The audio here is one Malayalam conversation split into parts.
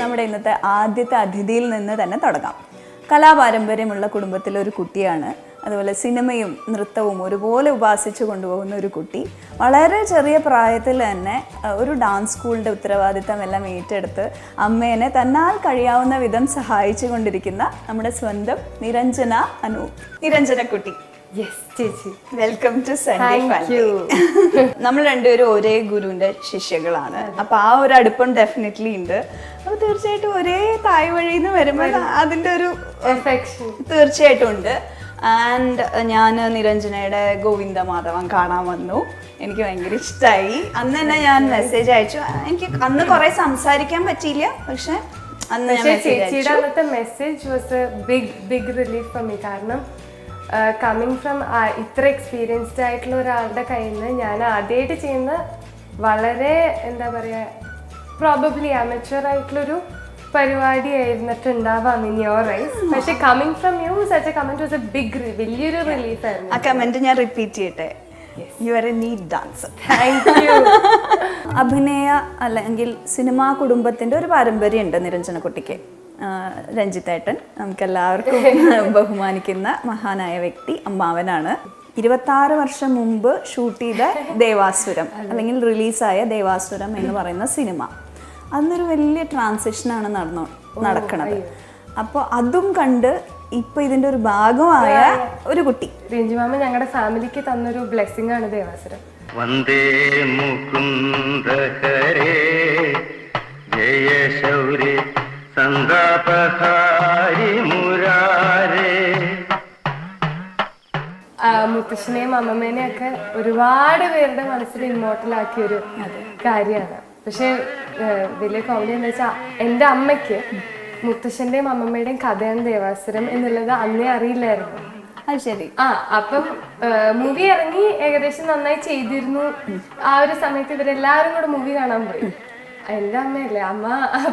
നമ്മുടെ ഇന്നത്തെ ആദ്യത്തെ അതിഥിയിൽ നിന്ന് തന്നെ തുടങ്ങാം. കലാപാരമ്പര്യമുള്ള കുടുംബത്തിലെ ഒരു കുട്ടിയാണ്. അതുപോലെ സിനിമയും നൃത്തവും ഒരുപോലെ ഉപാസിച്ചു കൊണ്ടുപോകുന്ന ഒരു കുട്ടി. വളരെ ചെറിയ പ്രായത്തിൽ തന്നെ ഒരു ഡാൻസ് സ്കൂളിൻ്റെ ഉത്തരവാദിത്തം എല്ലാം ഏറ്റെടുത്ത് അമ്മേനെ തന്നാൽ കഴിയാവുന്ന വിധം സഹായിച്ചു കൊണ്ടിരിക്കുന്ന നമ്മുടെ സ്വന്തം നിരഞ്ജന അനൂപ്. നിരഞ്ജന കുട്ടി, ചേച്ചി വെൽക്കം ടു സൺഡേ ഫാമിലി. നമ്മൾ രണ്ടുപേരും ഒരേ ഗുരുവിന്റെ ശിഷ്യകളാണ്. അപ്പൊ ആ ഒരു അടുപ്പം ഡെഫിനറ്റ്ലി ഉണ്ട്. അപ്പൊ തീർച്ചയായിട്ടും ഒരേ തായ് വഴിയിൽ നിന്ന് വരുമ്പോൾ അതിന്റെ ഒരു എഫെക്ഷൻ തീർച്ചയായിട്ടും ഉണ്ട്. ആൻഡ് ഞാൻ നിരഞ്ജനയുടെ ഗോവിന്ദ മാധവൻ കാണാൻ വന്നു. എനിക്ക് ഭയങ്കര ഇഷ്ടമായി. അന്ന് തന്നെ ഞാൻ മെസ്സേജ് അയച്ചു. എനിക്ക് അന്ന് കുറെ സംസാരിക്കാൻ പറ്റിയില്ല, പക്ഷെ അന്ന് ചേച്ചിയുടെ അന്നത്തെ message was a big relief for me. കാരണം കമ്മിങ് ഫ്രം ഇത്ര എക്സ്പീരിയൻസ്ഡ് ആയിട്ടുള്ള ഒരാളുടെ കയ്യിൽ നിന്ന് ഞാൻ ആദ്യമായിട്ട് ചെയ്യുന്ന വളരെ എന്താ പറയുക പ്രോബബ്ലി അമച്വർ ആയിട്ടുള്ളൊരു പരിപാടി ആയിരുന്നിട്ടുണ്ടാവാം ഇൻ യുവർ ഐസ്. പക്ഷെ coming from you such a comment was a വലിയൊരു റിലീഫ് ആയിരുന്നു. ആ കമന്റ് ഞാൻ റിപ്പീറ്റ് ചെയ്യട്ടെ. You are a neat dancer. Thank you. അഭിനയ അല്ലെങ്കിൽ സിനിമാ കുടുംബത്തിന്റെ ഒരു പാരമ്പര്യമുണ്ട് നിരഞ്ജന കുട്ടിക്ക്. രഞ്ജിത്തേട്ടൻ നമുക്കെല്ലാവർക്കും ബഹുമാനിക്കുന്ന മഹാനായ വ്യക്തി, അമ്മാവനാണ്. 26 വർഷം മുമ്പ് ഷൂട്ട് ചെയ്ത ദേവാസുരം അല്ലെങ്കിൽ റിലീസായ ദേവാസുരം എന്ന് പറയുന്ന സിനിമ, അന്നൊരു വലിയ ട്രാൻസിഷനാണ് നടക്കണത്. അപ്പോൾ അതും കണ്ട് ഇപ്പൊ ഇതിന്റെ ഒരു ഭാഗമായ ഒരു കുട്ടി. രഞ്ജിമാമ ഞങ്ങളുടെ ഫാമിലിക്ക് തന്നൊരു ബ്ലെസ്സിംഗ് ആണ് ദേവാസുരം. വന്ദേ മുകുന്ദ ഹരേ ജയ ശൗരേ സന്താപഹാരി മുരാരേ. മുത്തശ്ശനെയും അമ്മമ്മേനെയും ഒക്കെ ഒരുപാട് പേരുടെ മനസ്സിൽ ഇമ്മോർട്ടലാക്കിയൊരു കാര്യമാണ്. പക്ഷെ വലിയ കോമഡി എന്താ വെച്ചാൽ എൻ്റെ അമ്മയ്ക്ക് മുത്തശ്ശന്റെയും അമ്മമ്മയുടെയും കഥയാണ് ദേവാസുരം എന്നുള്ളത് അന്നേ അറിയില്ലായിരുന്നു. അത് ശരി. അപ്പം മൂവി ഇറങ്ങി ഏകദേശം നന്നായി ചെയ്തിരുന്നു. ആ ഒരു സമയത്ത് ഇവരെല്ലാരും കൂടെ മൂവി കാണാൻ പോയി. എൻ്റെ അമ്മയല്ലേ, അമ്മ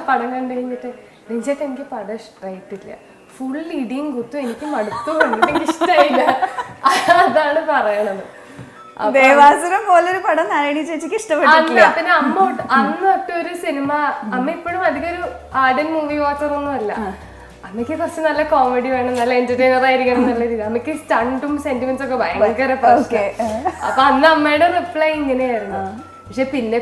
പടം കണ്ടു കഴിഞ്ഞിട്ട് രഞ്ജിത്ത് എനിക്ക് പടം ഇഷ്ടമായിട്ടില്ല, ഫുൾ ഇടിയും കുത്തും, എനിക്ക് മടുത്തു, എനിക്ക് ഇഷ്ടമായില്ല, അതാണ് പറയണത്. ദേവാസുരം പോലൊരു പടം നാരായണി ചേച്ചിക്ക് ഇഷ്ടപ്പെട്ടില്ല. പിന്നെ അമ്മ അന്ന് തൊട്ട് ഒരു സിനിമ, അമ്മ ഇപ്പോഴും അധികം ഒരു ആർഡൻ മൂവി വാച്ചർ ഒന്നും അല്ല. അമ്മയ്ക്ക് കുറച്ച് നല്ല കോമഡി വേണം, നല്ല എന്റർടൈനർ ആയിരിക്കണം എന്നുള്ള രീതി. അമ്മയ്ക്ക് സ്റ്റണ്ടും സെന്റിമെന്റ്സ് ഒക്കെ ഭയങ്കര പ്രശ്നം. അപ്പൊ അന്ന് അമ്മയുടെ റിപ്ലൈ ഇങ്ങനെയായിരുന്നു. പക്ഷെ പിന്നെ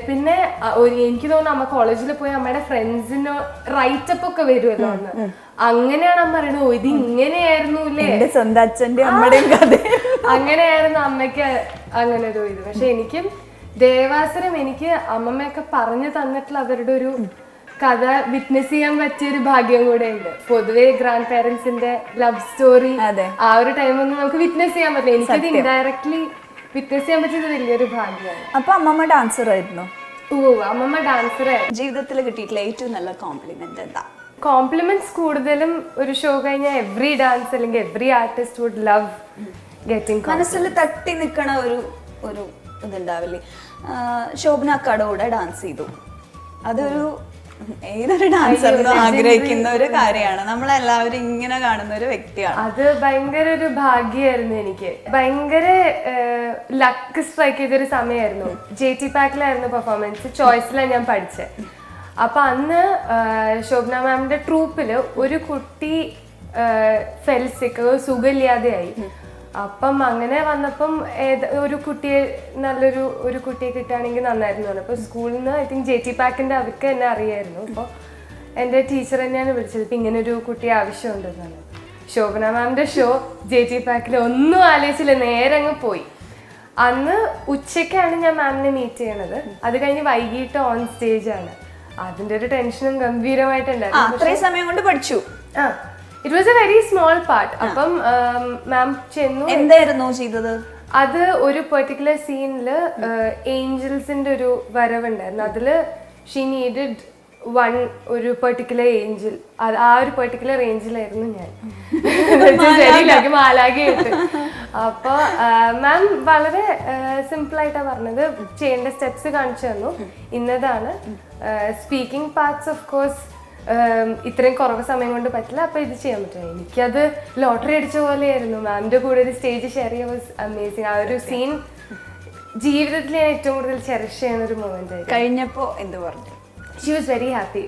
എനിക്ക് തോന്നുന്നു അമ്മ കോളേജിൽ പോയി അമ്മയുടെ ഫ്രണ്ട്സിന് റൈറ്റപ്പ് ഒക്കെ വരുമല്ലോ അന്ന്. അങ്ങനെയാണ് അമ്മ പറയണത്, ഇത് ഇങ്ങനെയായിരുന്നു ഇല്ലേ, സ്വന്തം അച്ഛന്റെ അമ്മയുടെയും കഥ അങ്ങനെയായിരുന്നു അമ്മയ്ക്ക് അങ്ങനെ ഒരു ഇത്. പക്ഷെ എനിക്കും ദേവാസുരം എനിക്ക് അമ്മമ്മയൊക്കെ പറഞ്ഞു തന്നിട്ടുള്ള അവരുടെ ഒരു കഥ വിറ്റ്നസ് ചെയ്യാൻ പറ്റിയൊരു ഭാഗ്യം കൂടെ ഉണ്ട്. പൊതുവെ ഗ്രാൻഡ് പേരൻസിന്റെ ലവ് സ്റ്റോറി ആ ഒരു ടൈമൊന്നും നമുക്ക് വിറ്റ്നസ് ചെയ്യാൻ പറ്റില്ല. എനിക്കത് ഇൻഡയറക്ട്ലി വിറ്റ്നസ് ചെയ്യാൻ പറ്റിയത് വലിയൊരു ഭാഗ്യമാണ്. അപ്പൊ അമ്മമ്മ ഡാൻസർ ആയിരുന്നു? അമ്മമ്മ ഡാൻസർ ആയിരുന്നു. ജീവിതത്തിൽ കിട്ടിയിട്ടുള്ള ഏറ്റവും നല്ല കോംപ്ലിമെന്റ് എന്താ? കോംപ്ലിമെന്റ്സ് കൂടുതലും ഒരു ഷോ കഴിഞ്ഞാൽ എവറി ഡാൻസ് അല്ലെങ്കിൽ every artist would love getting. മനസ്സിൽ തട്ടി നിൽക്കണ ഒരു ഇതുണ്ടാവില്ലേ? ശോഭന അക്കാടെ ഡാൻസ് ചെയ്തു. അതൊരു ഏതൊരു ഡാൻസറിനും ആഗ്രഹിക്കുന്ന ഒരു കാര്യമാണ്. നമ്മളെല്ലാവരും ഇങ്ങനെ കാണുന്ന ഒരു വ്യക്തിയാണ്. അത് ഭയങ്കര ഒരു ഭാഗ്യമായിരുന്നു എനിക്ക്. ഭയങ്കര ലക്ക് സ്ട്രൈക്ക് ചെയ്തൊരു സമയമായിരുന്നു. JT പാക്കിലായിരുന്നു performance. ചോയ്സിലാണ് ഞാൻ പഠിച്ചത്. അപ്പൊ അന്ന് ശോഭന മാമിന്റെ ട്രൂപ്പില് ഒരു കുട്ടി ഫെൽസിക്ക് സുഖമില്ലാതെയായി. അപ്പം അങ്ങനെ വന്നപ്പം ഒരു കുട്ടിയെ ഒരു കുട്ടിയെ കിട്ടുകയാണെങ്കിൽ നന്നായിരുന്നു. അപ്പൊ സ്കൂളിൽ നിന്ന് ഐ തിങ്ക് JT പാക്കിന്റെ അവർക്ക് എന്നെ അറിയായിരുന്നു. അപ്പോൾ എൻ്റെ ടീച്ചർ തന്നെയാണ് വിളിച്ചത്, ഇപ്പം ഇങ്ങനെ ഒരു കുട്ടിയെ ആവശ്യമുണ്ടെന്നാണ്. ശോഭന മാമിന്റെ ഷോ JT പാക്കിൽ ഒന്നും ആലോചിച്ചില്ല, നേരെ അങ്ങ് പോയി. അന്ന് ഉച്ചയ്ക്കാണ് ഞാൻ മാമിനെ മീറ്റ് ചെയ്യണത്. അത് കഴിഞ്ഞ് വൈകിട്ട് ഓൺ സ്റ്റേജ് ആണ്. അതിന്റെ ഒരു ടെൻഷനും ഗംഭീരമായിട്ടുണ്ടായിരുന്നു. അത്രയും സമയം കൊണ്ട് പഠിച്ചു. It was A very small part. അപ്പം മാം ചെന്നു. എന്തായിരുന്നു ചെയ്തത്? അത് ഒരു പെർട്ടിക്കുലർ സീനില് ഏഞ്ചൽസിന്റെ ഒരു വരവുണ്ടായിരുന്നു. അതില് ഷീ നീഡഡ് ഒരു പെർട്ടിക്കുലർ ഏഞ്ചൽ. ആ ഒരു പെർട്ടിക്കുലർ ഏഞ്ചലായിരുന്നു ഞാൻ. മാലാഖയായിട്ട്. അപ്പൊ മാം വളരെ സിമ്പിൾ ആയിട്ടാ പറഞ്ഞത്. ചെയ്യേണ്ട സ്റ്റെപ്സ് കാണിച്ചു തന്നു. ഇന്നതാണ് സ്പീക്കിംഗ് പാർട്സ്. ഓഫ് കോഴ്സ് ഇത്രയും കുറവ് സമയം കൊണ്ട് പറ്റില്ല, അപ്പൊ ഇത് ചെയ്യാൻ പറ്റില്ല. എനിക്കത് ലോട്ടറി അടിച്ച പോലെയായിരുന്നു. മാമിന്റെ കൂടെ ഒരു സ്റ്റേജ് ഷെയർ ചെയ്യാൻ വാസ് അമേസിങ്. ആ ഒരു സീൻ ജീവിതത്തിൽ ഞാൻ ഏറ്റവും കൂടുതൽ ചെറിഷ് ചെയ്യുന്ന ഒരു മൊമെന്റ് ആയിരുന്നു. കഴിഞ്ഞപ്പോ എന്ത് പറഞ്ഞു? She was very happy.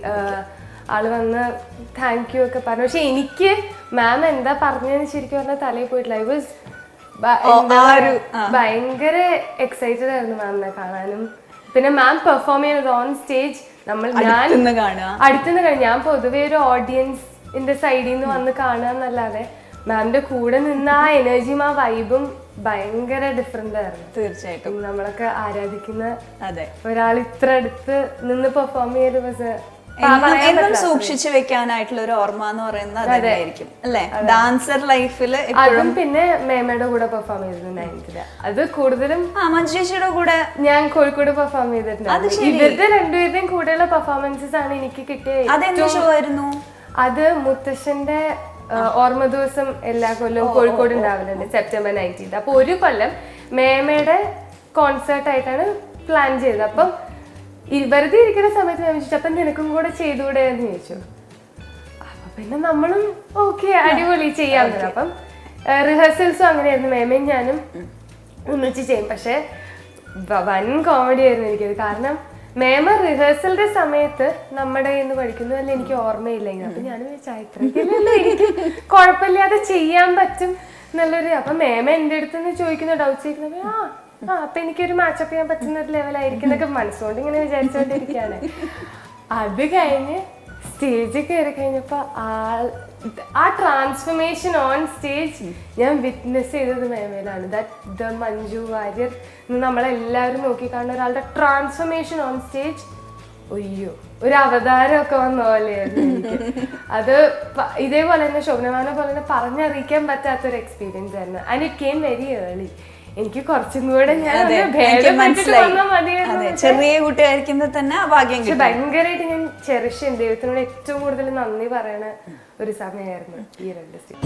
ആള് വന്ന് താങ്ക് യു ഒക്കെ പറഞ്ഞു. പക്ഷെ എനിക്ക് മാം എന്താ പറഞ്ഞതെന്ന് ശരിക്കും പറഞ്ഞാൽ തലയിൽ പോയിട്ടില്ല. ഐ വാസ് ഭയങ്കര എക്സൈറ്റഡ് ആയിരുന്നു മാമിനെ കാണാനും. പിന്നെ മാം പെർഫോം ചെയ്യുന്നത് ഓൺ സ്റ്റേജ് ഞാൻ അടുത്തുനിന്ന് കാണും. ഞാൻ പൊതുവെ ഒരു ഓഡിയൻസിന്റെ സൈഡിൽ നിന്ന് വന്ന് കാണുക എന്നല്ലാതെ മാമിന്റെ കൂടെ നിന്ന് ആ എനർജിയും ആ വൈബും ഭയങ്കര ഡിഫറെന്റ് ആയിരുന്നു. തീർച്ചയായിട്ടും നമ്മളൊക്കെ ആരാധിക്കുന്ന ഒരാൾ ഇത്ര അടുത്ത് നിന്ന് പെർഫോം ചെയ്ത് സൂക്ഷിച്ചു വെക്കാനായിട്ടുള്ള ഒരു ഓർമ്മ എന്ന് പറയുന്നത് അതായിരിക്കും അല്ലെ ഡാൻസർ ലൈഫിൽ. അതും പിന്നെ മേമയുടെ കൂടെ പെർഫോം ചെയ്തിരുന്നു 9th. അത് കൂടുതലും മഞ്ജു ചേച്ചിയുടെ കൂടെ ഞാൻ കോഴിക്കോട് പെർഫോം ചെയ്തിട്ടുണ്ട്. ഇവരുടെ രണ്ടുപേരുടെയും കൂടെയുള്ള പെർഫോമൻസസ് ആണ് എനിക്ക് കിട്ടിയത്. അത് മുത്തശ്ശന്റെ ഓർമ്മ ദിവസം എല്ലാ കൊല്ലവും കോഴിക്കോട് ഉണ്ടാവലുണ്ട് September 19th. അപ്പൊ ഒരു കൊല്ലം മേമയുടെ കോൺസേർട്ട് ആയിട്ടാണ് പ്ലാൻ ചെയ്തത്. അപ്പം വെറുതെ ഇരിക്കുന്ന സമയത്ത് ഞാൻ ചോദിച്ചു അപ്പം നിനക്കും കൂടെ ചെയ്തുകൂടെ എന്ന് ചോദിച്ചു. അപ്പൊ പിന്നെ നമ്മളും ഓക്കെ അടിപൊളി ചെയ്യാവുന്നത്. അപ്പം റിഹേഴ്സൽസും അങ്ങനെയായിരുന്നു. മേമയും ഞാനും ഒന്നിച്ച് ചെയ്യും. പക്ഷെ വൻ കോമഡി ആയിരുന്നു എനിക്കത്. കാരണം മേമ റിഹേഴ്സലിന്റെ സമയത്ത് നമ്മുടെ ഇന്ന് പഠിക്കുന്നു അല്ല എനിക്ക് ഓർമ്മയില്ലെങ്കിൽ. അപ്പൊ ഞാൻ വിചാരിച്ചില്ല എനിക്ക് കുഴപ്പമില്ലാതെ ചെയ്യാൻ പറ്റും എന്നുള്ളൊരു. അപ്പൊ മേമ എൻ്റെ അടുത്ത് നിന്ന് ചോദിക്കുന്ന ഡൗട്ട്സ് ചോദിക്കുന്നത് അപ്പൊ എനിക്കൊരു മാച്ചപ്പ് ചെയ്യാൻ പറ്റുന്ന ഒരു ലെവലായിരിക്കും എന്നൊക്കെ മനസ്സുകൊണ്ട് ഇങ്ങനെ വിചാരിച്ചോണ്ടിരിക്കുകയാണ്. അത് കഴിഞ്ഞ് സ്റ്റേജിൽ കയറി കഴിഞ്ഞപ്പോ ആ ട്രാൻസ്ഫർമേഷൻ ഓൺ സ്റ്റേജ് ഞാൻ വിറ്റ്നസ് ചെയ്തത് മേമയിലാണ്. ദ മഞ്ജു വാര്യർ നമ്മളെല്ലാവരും നോക്കിക്കാണുന്ന ഒരാളുടെ ട്രാൻസ്ഫർമേഷൻ ഓൺ സ്റ്റേജ് ഒയ്യോ ഒരു അവതാരമൊക്കെ വന്ന പോലെയായിരുന്നു എനിക്ക്. അത് ഇതേപോലെ തന്നെ ശോഭനമാനെ പോലെ തന്നെ പറഞ്ഞറിയിക്കാൻ പറ്റാത്തൊരു എക്സ്പീരിയൻസ് ആയിരുന്നു. And it came very early. എനിക്ക് കുറച്ചും കൂടെ ചെറിയ കുട്ടിയായിരിക്കുമ്പോ തന്നെ ഭയങ്കരമായിട്ട് ഞാൻ ചെറിഷ് ദൈവത്തിനോട് ഏറ്റവും കൂടുതൽ നന്ദി പറയണ ഒരു സമയമായിരുന്നു ഈ 2 സ്റ്റേജ്.